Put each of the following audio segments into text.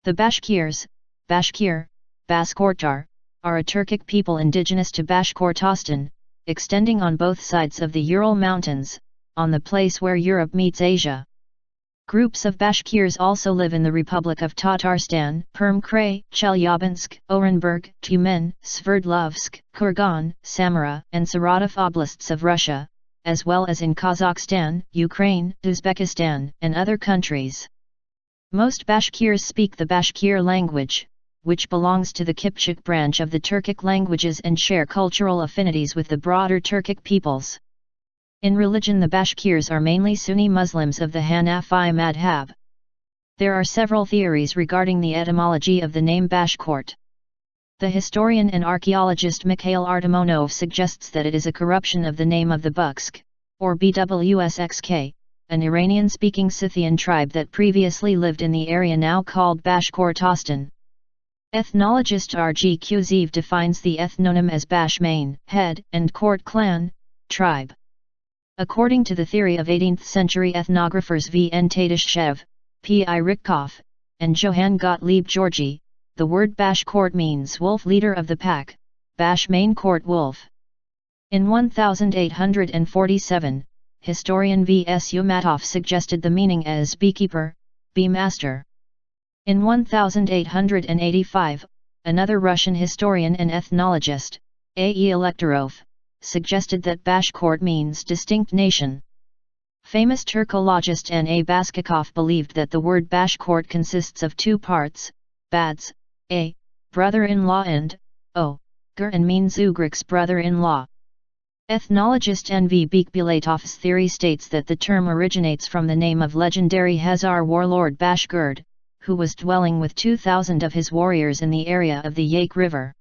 The Bashkirs, Bashkir, Başqorttar, are a Turkic people indigenous to Bashkortostan, extending on both sides of the Ural Mountains, on the place where Europe meets Asia. Groups of Bashkirs also live in the Republic of Tatarstan, Perm-Kray, Chelyabinsk, Orenburg, Tyumen, Sverdlovsk, Kurgan, Samara, and Saratov oblasts of Russia, as well as in Kazakhstan, Ukraine, Uzbekistan, and other countries. Most Bashkirs speak the Bashkir language, which belongs to the Kipchak branch of the Turkic languages and share cultural affinities with the broader Turkic peoples. In religion, the Bashkirs are mainly Sunni Muslims of the Hanafi madhab. There are several theories regarding the etymology of the name Bashkort. The historian and archaeologist Mikhail Artemonov suggests that it is a corruption of the name of the Buksk, or Bwskk, an Iranian-speaking Scythian tribe that previously lived in the area now called Bashkortostan. Ethnologist R.G. Kuzev defines the ethnonym as Bashmain, head, and Kort clan, tribe. According to the theory of 18th-century ethnographers V. N. Tadashchev, P. I. Rykov, and Johann Gottlieb Georgi, the word Bashkort means wolf leader of the pack, Bashmain Kort wolf. In 1847, historian V. S. Yumatov suggested the meaning as beekeeper, bee master. In 1885, another Russian historian and ethnologist, A. E. Elektorov, suggested that Bashkort means distinct nation. Famous Turkologist N. A. Baskakov believed that the word Bashkort consists of two parts, Bads, A. brother-in-law, and O. ger, and means Ugrik's brother-in-law. Ethnologist N. V. Bekbulatov's theory states that the term originates from the name of legendary Khazar warlord Bashgird, who was dwelling with 2,000 of his warriors in the area of the Yake River.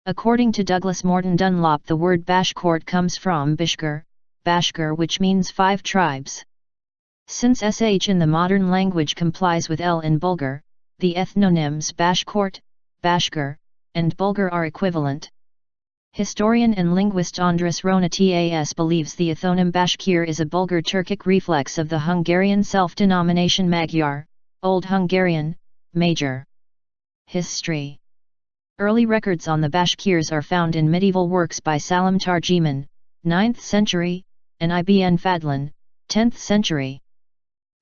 According to Douglas Morton Dunlop, the word Bashkort comes from Bashkir, which means 5 tribes. Since sh in the modern language complies with l in Bulgar, the ethnonyms Bashkort, Bashkir, and Bulgar are equivalent. Historian and linguist Andras Ronatas believes the ethnonym Bashkir is a Bulgar-Turkic reflex of the Hungarian self-denomination Magyar, Old Hungarian, Major. History. Early records on the Bashkirs are found in medieval works by Salim Tarjiman, 9th century, and Ibn Fadlan, 10th century.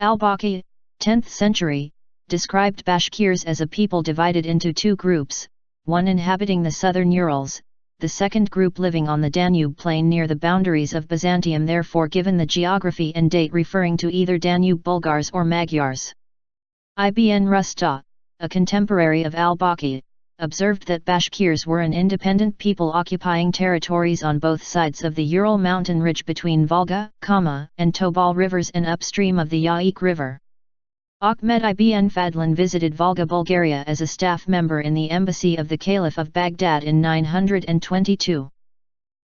Al-Baqi, 10th century, described Bashkirs as a people divided into 2 groups, one inhabiting the southern Urals, the second group living on the Danube plain near the boundaries of Byzantium, therefore given the geography and date referring to either Danube Bulgars or Magyars. Ibn Rusta, a contemporary of al-Baqi, observed that Bashkirs were an independent people occupying territories on both sides of the Ural mountain ridge between Volga, Kama, and Tobol rivers and upstream of the Yaik River. Ahmed Ibn Fadlan visited Volga, Bulgaria as a staff member in the embassy of the Caliph of Baghdad in 922.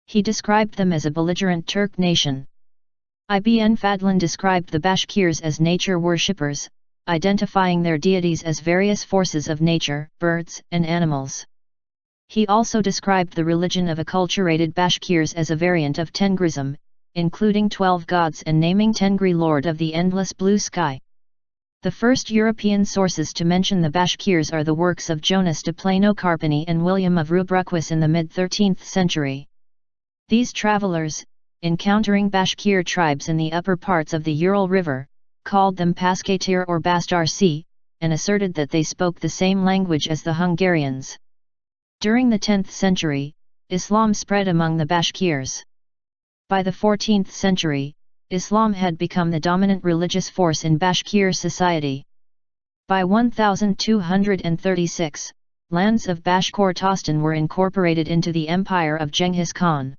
He described them as a belligerent Turk nation. Ibn Fadlan described the Bashkirs as nature worshippers, identifying their deities as various forces of nature, birds, and animals. He also described the religion of acculturated Bashkirs as a variant of Tengrism, including 12 gods and naming Tengri Lord of the Endless Blue Sky. The first European sources to mention the Bashkirs are the works of Jonas de Plano Carpini and William of Rubruquis in the mid-13th century. These travelers, encountering Bashkir tribes in the upper parts of the Ural River, called them Paskatir or Bastarsi, and asserted that they spoke the same language as the Hungarians. During the 10th century, Islam spread among the Bashkirs. By the 14th century, Islam had become the dominant religious force in Bashkir society. By 1236, lands of Bashkortostan were incorporated into the empire of Genghis Khan.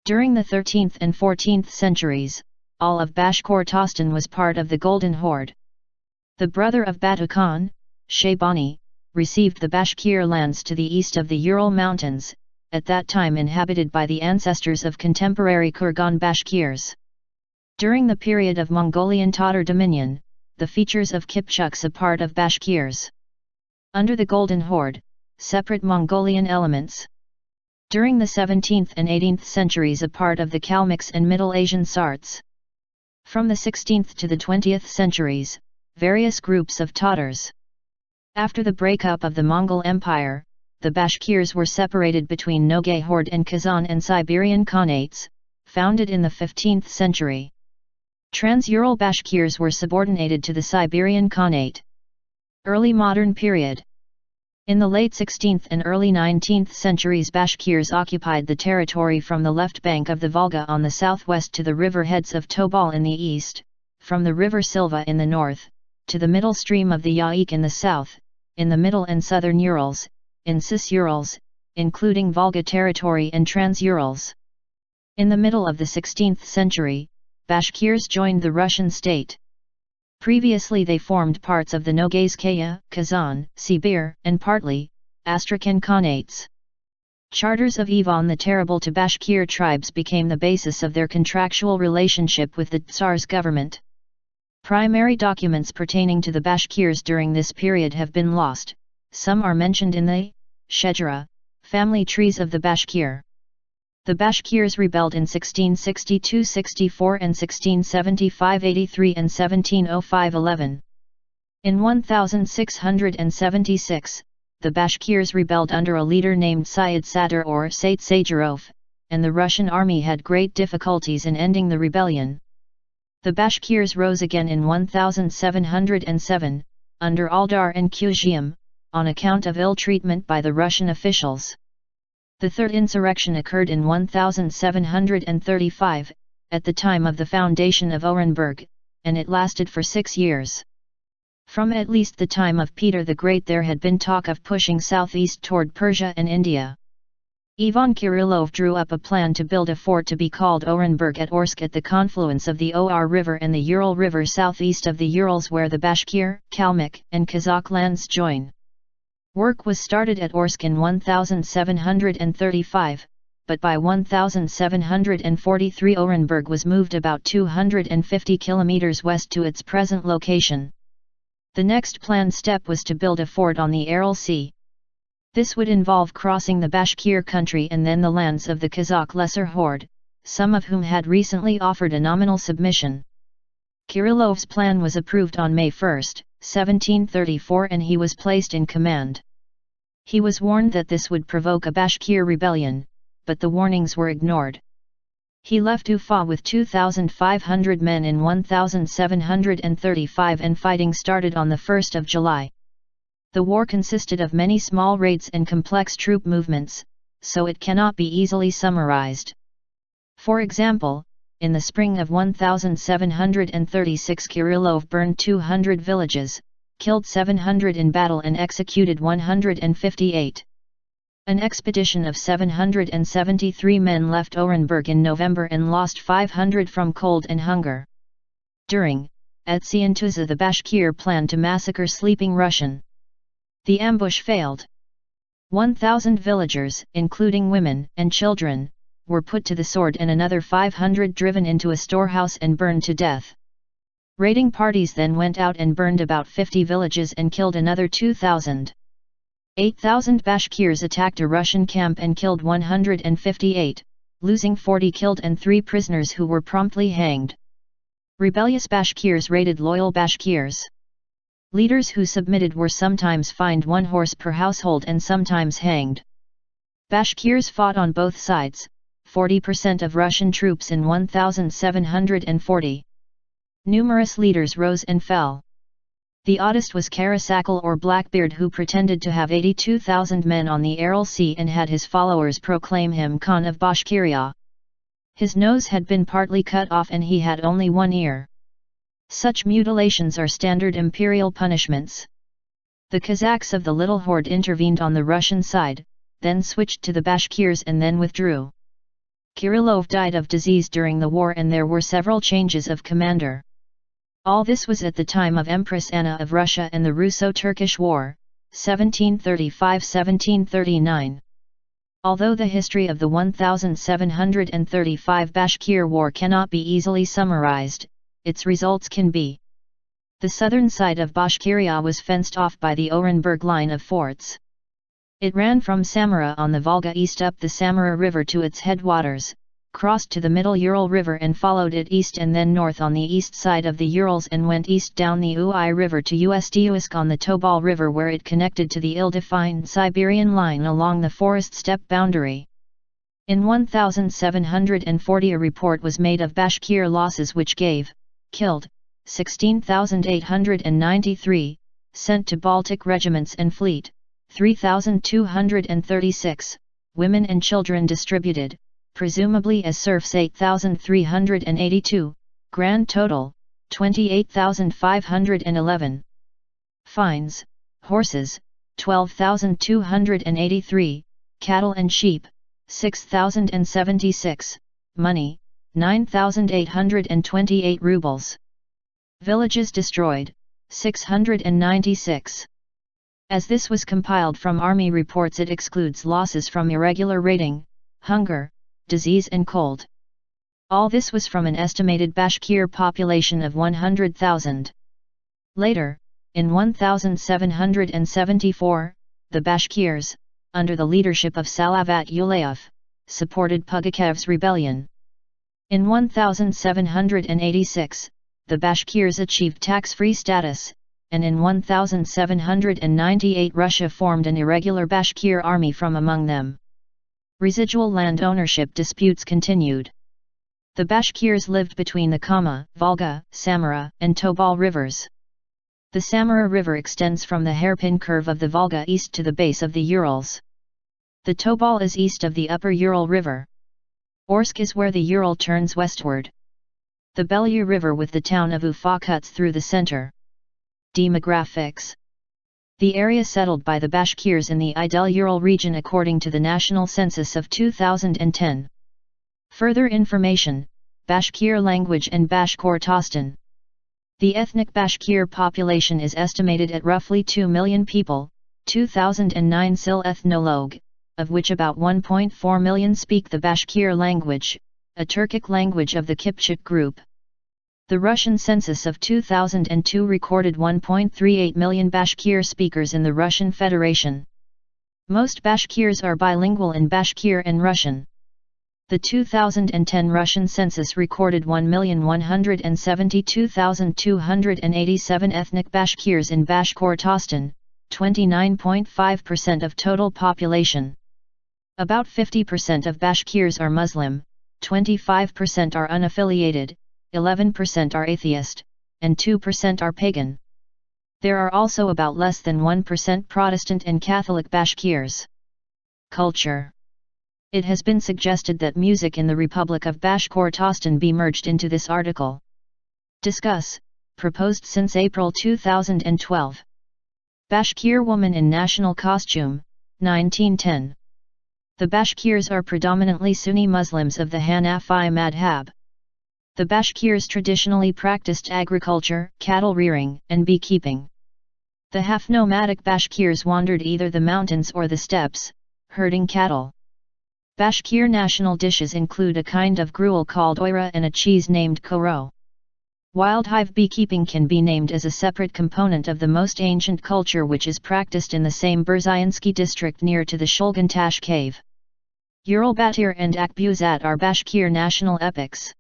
During the 13th and 14th centuries, all of Bashkortostan was part of the Golden Horde. The brother of Batu Khan, Shaybani, received the Bashkir lands to the east of the Ural Mountains, at that time inhabited by the ancestors of contemporary Kurgan Bashkirs. During the period of Mongolian Tatar dominion, the features of Kipchuks a part of Bashkirs. Under the Golden Horde, separate Mongolian elements. During the 17th and 18th centuries a part of the Kalmyks and Middle Asian Sarts. From the 16th to the 20th centuries, various groups of Tatars. After the breakup of the Mongol Empire, the Bashkirs were separated between Nogay Horde and Kazan and Siberian Khanates, founded in the 15th century. Trans-Ural Bashkirs were subordinated to the Siberian Khanate. Early modern period. In the late 16th and early 19th centuries, Bashkirs occupied the territory from the left bank of the Volga on the southwest to the river heads of Tobol in the east, from the river Silva in the north, to the middle stream of the Yaik in the south, in the middle and southern Urals, in Cis-Urals, including Volga territory and Trans-Urals. In the middle of the 16th century, Bashkirs joined the Russian state. Previously they formed parts of the Nogayskaya, Kazan, Sibir, and partly, Astrakhan Khanates. Charters of Ivan the Terrible to Bashkir tribes became the basis of their contractual relationship with the Tsar's government. Primary documents pertaining to the Bashkirs during this period have been lost. Some are mentioned in the Shejara, family trees of the Bashkir. The Bashkirs rebelled in 1662-64 and 1675-83 and 1705-11. In 1676, the Bashkirs rebelled under a leader named Syed Sadr or Sait Sajarov, and the Russian army had great difficulties in ending the rebellion. The Bashkirs rose again in 1707, under Aldar and Kuzhiam, on account of ill treatment by the Russian officials. The third insurrection occurred in 1735, at the time of the foundation of Orenburg, and it lasted for 6 years. From at least the time of Peter the Great there had been talk of pushing southeast toward Persia and India. Ivan Kirillov drew up a plan to build a fort to be called Orenburg at Orsk at the confluence of the Or River and the Ural River southeast of the Urals where the Bashkir, Kalmyk, and Kazakh lands join. Work was started at Orsk in 1735, but by 1743 Orenburg was moved about 250 kilometers west to its present location. The next planned step was to build a fort on the Aral Sea. This would involve crossing the Bashkir country and then the lands of the Kazakh Lesser Horde, some of whom had recently offered a nominal submission. Kirillov's plan was approved on May 1, 1734 and he was placed in command. He was warned that this would provoke a Bashkir rebellion, but the warnings were ignored. He left Ufa with 2,500 men in 1735 and fighting started on the 1st of July. The war consisted of many small raids and complex troop movements, so it cannot be easily summarized. For example, in the spring of 1736 Kirillov burned 200 villages, killed 700 in battle and executed 158. An expedition of 773 men left Orenburg in November and lost 500 from cold and hunger. During, at Tsiantuza the Bashkir planned to massacre sleeping Russian. The ambush failed. 1,000 villagers, including women and children, were put to the sword and another 500 driven into a storehouse and burned to death. Raiding parties then went out and burned about 50 villages and killed another 2,000. 8,000 Bashkirs attacked a Russian camp and killed 158, losing 40 killed and 3 prisoners who were promptly hanged. Rebellious Bashkirs raided loyal Bashkirs. Leaders who submitted were sometimes fined 1 horse per household and sometimes hanged. Bashkirs fought on both sides, 40% of Russian troops in 1740. Numerous leaders rose and fell. The oddest was Karasakal or Blackbeard, who pretended to have 82,000 men on the Aral Sea and had his followers proclaim him Khan of Bashkiria. His nose had been partly cut off and he had only 1 ear. Such mutilations are standard imperial punishments. The Kazakhs of the Little Horde intervened on the Russian side, then switched to the Bashkirs and then withdrew. Kirillov died of disease during the war and there were several changes of commander. All this was at the time of Empress Anna of Russia and the Russo-Turkish War, 1735–1739. Although the history of the 1735 Bashkir War cannot be easily summarized, its results can be. The southern side of Bashkiria was fenced off by the Orenburg line of forts. It ran from Samara on the Volga east up the Samara River to its headwaters, crossed to the middle Ural River and followed it east and then north on the east side of the Urals and went east down the Ui River to Ust on the Tobol River, where it connected to the ill-defined Siberian line along the forest-steppe boundary. In 1740 a report was made of Bashkir losses which gave, killed, 16,893, sent to Baltic regiments and fleet, 3,236, women and children distributed, presumably as serfs 8,382, grand total, 28,511. Fines, horses, 12,283, cattle and sheep, 6,076, money, 9,828 rubles. Villages destroyed, 696. As this was compiled from army reports, it excludes losses from irregular raiding, hunger, disease and cold. All this was from an estimated Bashkir population of 100,000. Later, in 1774, the Bashkirs, under the leadership of Salavat Yulayev's, supported Pugachev's rebellion. In 1786, the Bashkirs achieved tax-free status, and in 1798 Russia formed an irregular Bashkir army from among them. Residual land ownership disputes continued. The Bashkirs lived between the Kama, Volga, Samara, and Tobol rivers. The Samara River extends from the hairpin curve of the Volga east to the base of the Urals. The Tobol is east of the upper Ural River. Orsk is where the Ural turns westward. The Belyu River with the town of Ufa cuts through the center. Demographics. The area settled by the Bashkirs in the Idel-Ural region according to the National Census of 2010. Further information, Bashkir language and Bashkortostan. The ethnic Bashkir population is estimated at roughly 2 million people, 2009 SIL ethnologue, of which about 1.4 million speak the Bashkir language, a Turkic language of the Kipchak group. The Russian census of 2002 recorded 1.38 million Bashkir speakers in the Russian Federation. Most Bashkirs are bilingual in Bashkir and Russian. The 2010 Russian census recorded 1,172,287 ethnic Bashkirs in Bashkortostan, 29.5% of total population. About 50% of Bashkirs are Muslim, 25% are unaffiliated, 11% are atheist, and 2% are pagan. There are also about less than 1% Protestant and Catholic Bashkirs. Culture. It has been suggested that music in the Republic of Bashkortostan be merged into this article. Discuss, proposed since April 2012. Bashkir woman in national costume, 1910. The Bashkirs are predominantly Sunni Muslims of the Hanafi madhab. The Bashkirs traditionally practiced agriculture, cattle rearing, and beekeeping. The half-nomadic Bashkirs wandered either the mountains or the steppes, herding cattle. Bashkir national dishes include a kind of gruel called oyra and a cheese named koro. Wild hive beekeeping can be named as a separate component of the most ancient culture which is practiced in the same Berzyansky district near to the Shulgantash cave. Ural-Batyr and Akbuzat are Bashkir national epics.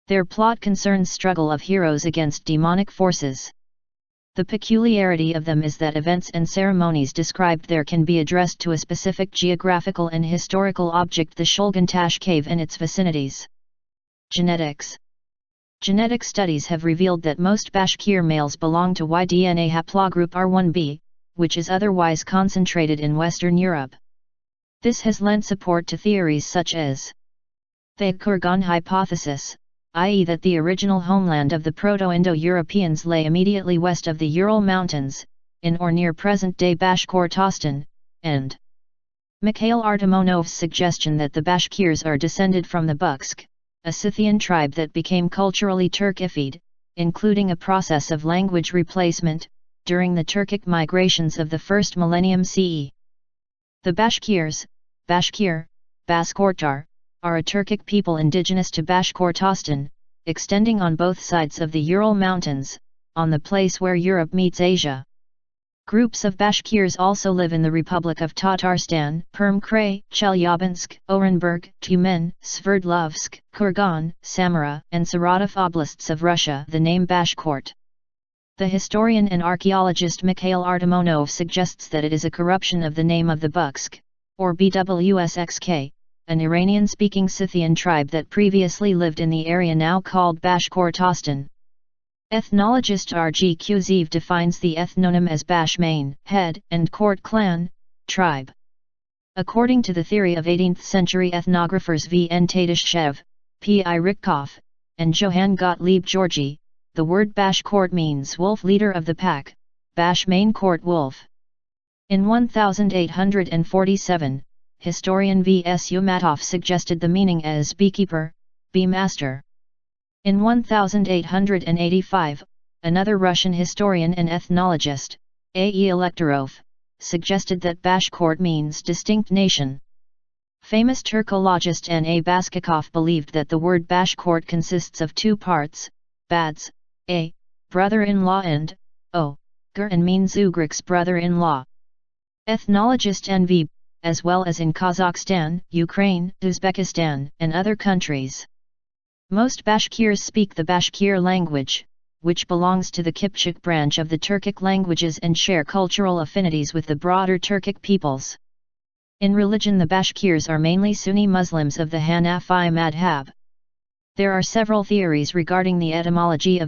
Their plot concerns struggle of heroes against demonic forces. The peculiarity of them is that events and ceremonies described there can be addressed to a specific geographical and historical object, the Shulgantash cave and its vicinities. Genetics. Genetic studies have revealed that most Bashkir males belong to Y-DNA haplogroup R1b, which is otherwise concentrated in Western Europe. This has lent support to theories such as the Kurgan hypothesis, i.e. that the original homeland of the Proto-Indo-Europeans lay immediately west of the Ural Mountains, in or near present-day Bashkortostan, and Mikhail Artimonov's suggestion that the Bashkirs are descended from the Buksk, a Scythian tribe that became culturally Turkified, including a process of language replacement, during the Turkic migrations of the first millennium CE. The Bashkirs, Bashkir, Başqorttar, are a Turkic people indigenous to Bashkortostan, extending on both sides of the Ural Mountains, on the place where Europe meets Asia. Groups of Bashkirs also live in the Republic of Tatarstan, Perm-Kray, Chelyabinsk, Orenburg, Tyumen, Sverdlovsk, Kurgan, Samara, and Saratov oblasts of Russia. The name Bashkort. The historian and archaeologist Mikhail Artemonov suggests that it is a corruption of the name of the Buksk, or Bwskk, an Iranian-speaking Scythian tribe that previously lived in the area now called Bashkortostan. Ethnologist R.G. Kuzev defines the ethnonym as Bashmain, head, and Kort clan, tribe. According to the theory of 18th-century ethnographers V. N. Tatishchev, P. I. Rykov, and Johann Gottlieb Georgi, the word Bashkort means wolf leader of the pack, Bashmain Kort wolf. In 1847, historian V. S. Yumatov suggested the meaning as beekeeper, bee master. In 1885, another Russian historian and ethnologist, A. E. Elektorov, suggested that Bashkort means distinct nation. Famous Turkologist N. A. Baskakov believed that the word Bashkort consists of two parts, bads, a, brother-in-law, and o, gur, and means Ugrik's brother-in-law. Ethnologist N. V., as well as in Kazakhstan, Ukraine, Uzbekistan, and other countries. Most Bashkirs speak the Bashkir language, which belongs to the Kipchak branch of the Turkic languages and share cultural affinities with the broader Turkic peoples. In religion, the Bashkirs are mainly Sunni Muslims of the Hanafi madhab. There are several theories regarding the etymology of